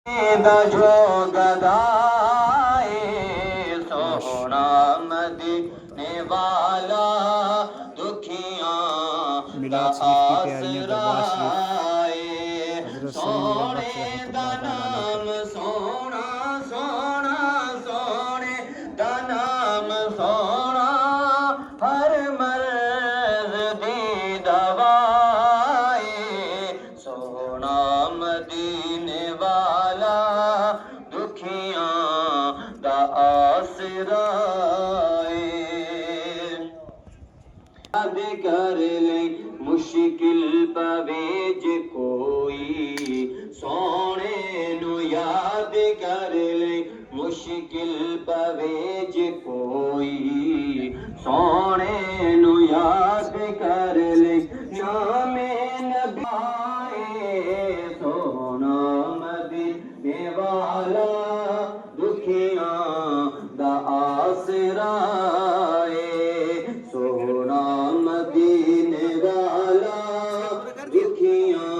جو گدائے سونا مدینے والا دکھیاں دا آسرائے سونے دا نام سونا سونا سونے دا نام سونا ہر مرض دی دوائے سونا مدینے والا دکھیاں دا آسرائے یاد کر لیں مشکل پوے جے کوئی سونے نو یاد کر لیں مشکل پوے جے کوئی سونے نو یاد کر لیں نام نبی سونا مدینے والا دکھیاں دا آسرائے سونا مدینے والا دکھیاں